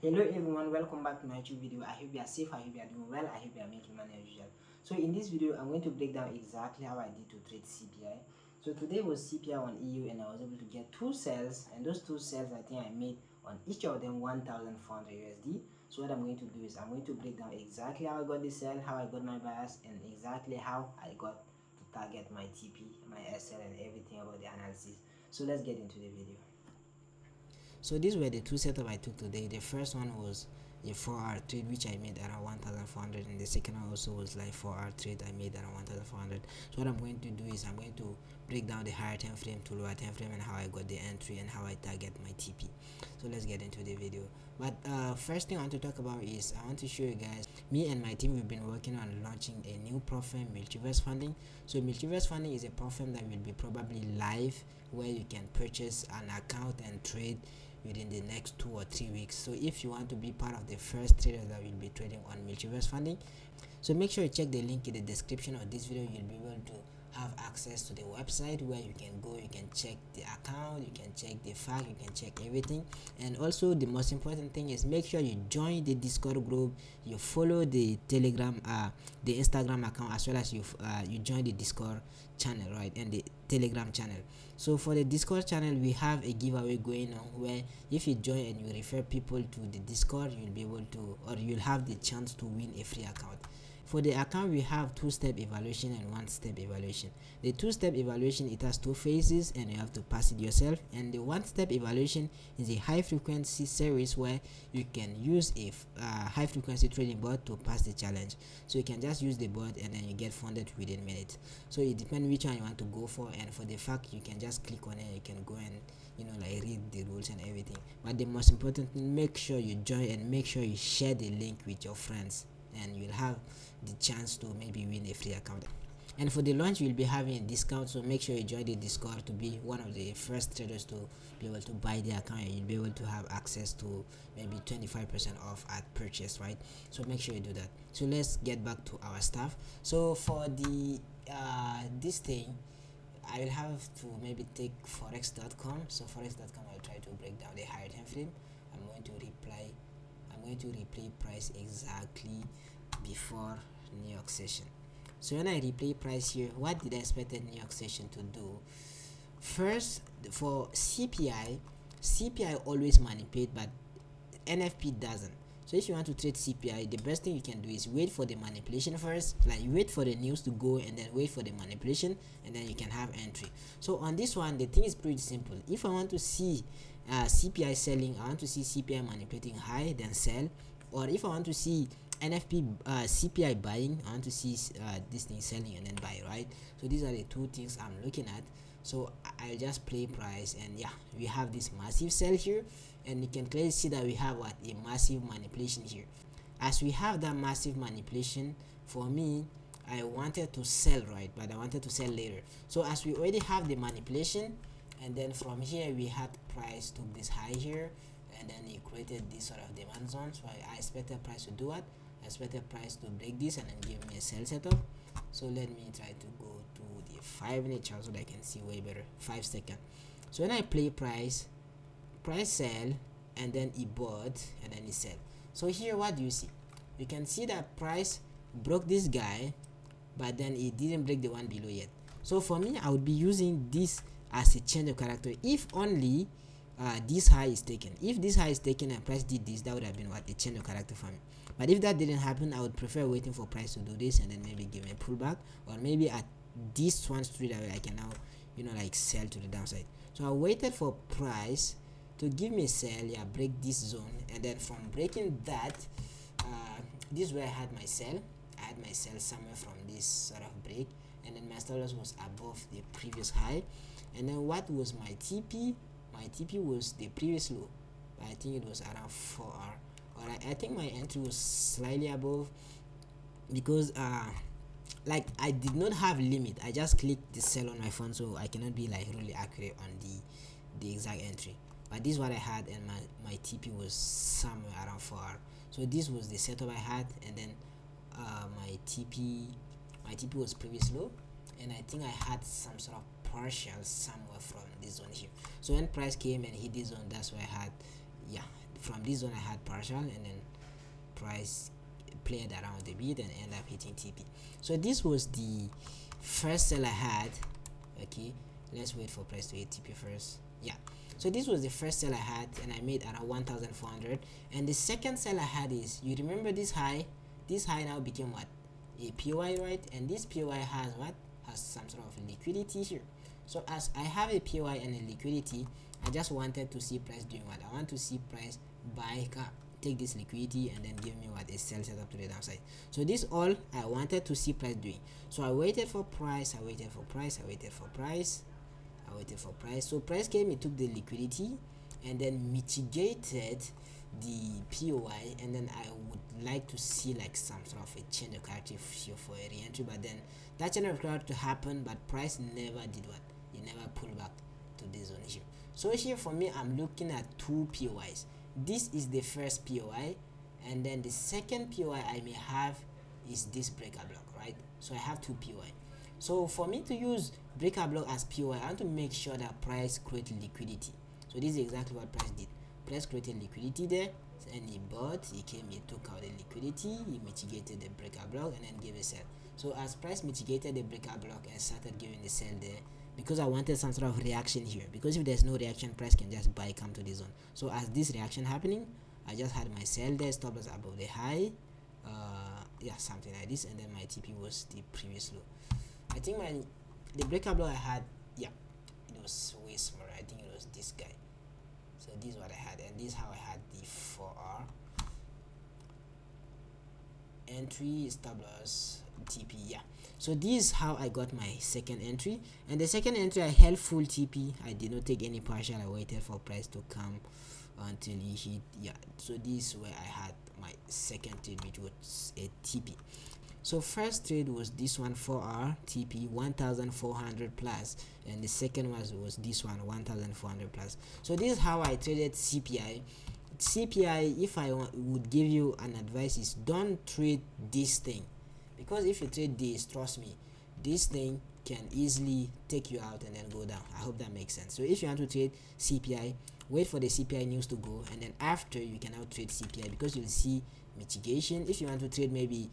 Hello everyone, welcome back to my YouTube video. I hope you are safe, I hope you are doing well, I hope you are making money as usual. So in this video I'm going to break down exactly how I did to trade CPI. So today was CPI on EU and I was able to get two sales, and those two sales I think I made on each of them 1,400 USD. So what I'm going to do is I'm going to break down exactly how I got the sell, how I got my bias, and exactly how I got to target my TP, my SL, and everything about the analysis. So let's get into the video. So these were the two setup I took today. The first one was a 4-hour trade which I made around 1,400, and the second one also was like 4-hour trade I made around 1,400. So what I'm going to do is I'm going to break down the higher time frame to lower time frame and how I got the entry and how I target my TP. So let's get into the video. But first thing I want to talk about is I want to show you guys, me and my team, we've been working on launching a new platform, multiverse funding. So multiverse funding is a platform that will be probably live, where you can purchase an account and trade within the next 2 or 3 weeks. So if you want to be part of the first traders that will be trading on multiverse funding, so make sure you check the link in the description of this video. You'll be able to have access to the website where you can go, you can check the account, you can check the fact, you can check everything. And also the most important thing is make sure you join the Discord group, you follow the Telegram, the Instagram account, as well as you join the Discord channel, right, and the Telegram channel. So for the Discord channel, we have a giveaway going on where if you join and you refer people to the Discord, you'll be able to, or you'll have the chance to win a free account. For the account, we have 2-step evaluation and 1-step evaluation. The 2-step evaluation, it has 2 phases and you have to pass it yourself, and the 1-step evaluation is a high frequency series where you can use a high frequency trading bot to pass the challenge. So you can just use the bot and then you get funded within minutes. So it depends which one you want to go for, and for the fact, you can just click on it, you can go and like read the rules and everything. But the most important thing, make sure you join and make sure you share the link with your friends, and you'll have the chance to maybe win a free account. And for the launch, we'll be having a discount, so make sure you join the Discord to be one of the first traders to be able to buy the account, and you'll be able to have access to maybe 25% off at purchase, right? So make sure you do that. So let's get back to our stuff. So for the this thing, I will have to maybe take forex.com. So forex.com, I'll try to break down the higher time frame. I'm going to replay price exactly before New York session. So when I replay price here, what did I expect the New York session to do? First, for CPI always manipulate, but NFP doesn't. So if you want to trade CPI, the best thing you can do is wait for the manipulation first, like wait for the news to go and then wait for the manipulation, and then you can have entry. So on this one, the thing is pretty simple. If I want to see CPI selling, I want to see CPI manipulating high, then sell. Or if I want to see NFP CPI buying, I want to see this thing selling and then buy, right? So these are the two things I'm looking at. So I'll just play price, and yeah, we have this massive sell here, and you can clearly see that we have a massive manipulation here. As we have that massive manipulation, for me, I wanted to sell, right, but I wanted to sell later. So as we already have the manipulation, and then from here we had price took this high here, and then it created this sort of demand zone. So I expected price to do what? I expected price to break this and then give me a sell setup. So let me try to go to the 5-minute chart so that I can see way better. 5 seconds. So when I play price sell, and then it bought and then it sell. So here, what do you see? You can see that price broke this guy, but then it didn't break the one below yet. So for me, I would be using this as a change of character if only this high is taken. If this high is taken and price did this, that would have been what a change of character for me. But if that didn't happen, I would prefer waiting for price to do this and then maybe give me a pullback, or maybe at this one street that I can now like sell to the downside. So I waited for price to give me a sell, yeah, break this zone, and then from breaking that, this is where I had my sell. I had my sell somewhere from this sort of break, and then my stop loss was above the previous high. And then what was my TP? My TP was the previous low, but I think it was around 4R. Or I think my entry was slightly above, because like I did not have limit. I just clicked the sell on my phone, so I cannot be like really accurate on the exact entry. But this is what I had, and my TP was somewhere around 4R. So this was the setup I had, and then my TP was previous low, and I think I had some sort of partial somewhere from this zone here. So when price came and hit this zone, that's where I had from this zone I had partial, and then price played around a bit and end up hitting TP. So this was the first sell I had. Okay, let's wait for price to hit TP first. Yeah, so this was the first sell I had, and I made around 1,400. And the second sell I had is, you remember this high? This high now became what? A POI, right? And this POI has what? Has some sort of liquidity here. So as I have a POI and a liquidity, I just wanted to see price doing what? I want to see price buy, take this liquidity and then give me what? A sell setup to the downside. So this all I wanted to see price doing. So I waited for price, I waited for price, I waited for price, I waited for price. So price came, it took the liquidity and then mitigated the POI, and then I would like to see like some sort of a change of character here for a re-entry, but then that change of character to happen, but price never did what? It never pulled back to this zone here. So here for me, I'm looking at two POIs. This is the first POI, and then the second POI I may have is this breaker block, right? So I have two POI. So for me to use breaker block as POI, I want to make sure that price creates liquidity. So this is exactly what price did. Price created liquidity there, and he bought, he came, he took out the liquidity, he mitigated the breaker block and then gave a sell. So as price mitigated the breaker block and started giving the sell there, because I wanted some sort of reaction here, because if there's no reaction, price can just buy, come to the zone. So as this reaction happening, I just had my sell there, stop loss above the high, yeah, something like this, and then my TP was the previous low. I think the breaker block I had, yeah, it was way smaller. I think it was this guy. So this is what I had, and this is how I had the 4R entry, stop loss, TP. Yeah, so this is how I got my second entry. And the second entry, I held full TP. I did not take any partial. I waited for price to come until he hit. Yeah, so this is where I had my second trade, which was a TP. So first trade was this one, 4R TP 1,400 plus, and the second was this one, 1,400 plus. So this is how I traded CPI. CPI, if I would give you an advice, is don't trade this thing, because if you trade this, trust me, this thing can easily take you out and then go down. I hope that makes sense. So if you want to trade CPI, wait for the CPI news to go, and then after you can now trade CPI, because you'll see mitigation. If you want to trade maybe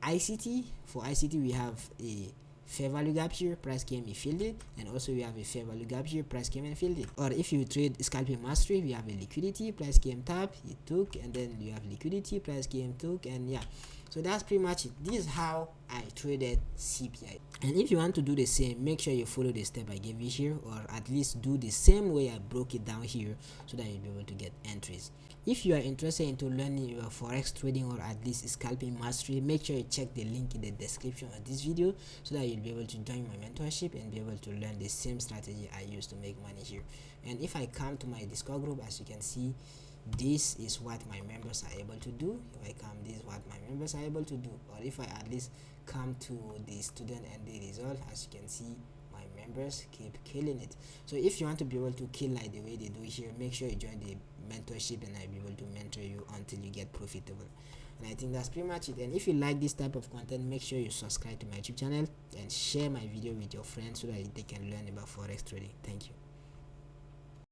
ICT, for ICT we have a fair value gap here, price came, he filled it, and also we have a fair value gap here, price came and filled it. Or if you trade scalping mastery, we have a liquidity, price came, tap, it took, and then you have liquidity, price came, took, and yeah. So that's pretty much it. This is how I traded CPI. And if you want to do the same, make sure you follow the step I gave you here, or at least do the same way I broke it down here, so that you'll be able to get entries. If you are interested into learning your forex trading or at least scalping mastery, make sure you check the link in the description of this video, so that you'll be able to join my mentorship and be able to learn the same strategy I use to make money here. And if I come to my Discord group, as you can see, this is what my members are able to do. If I come, this is what my members are able to do. Or if I at least come to the student and the result, as you can see, my members keep killing it. So if you want to be able to kill like the way they do here, make sure you join the mentorship, and I'll be able to mentor you until you get profitable. And I think that's pretty much it. And if you like this type of content, make sure you subscribe to my YouTube channel and share my video with your friends, so that they can learn about forex trading. Thank you.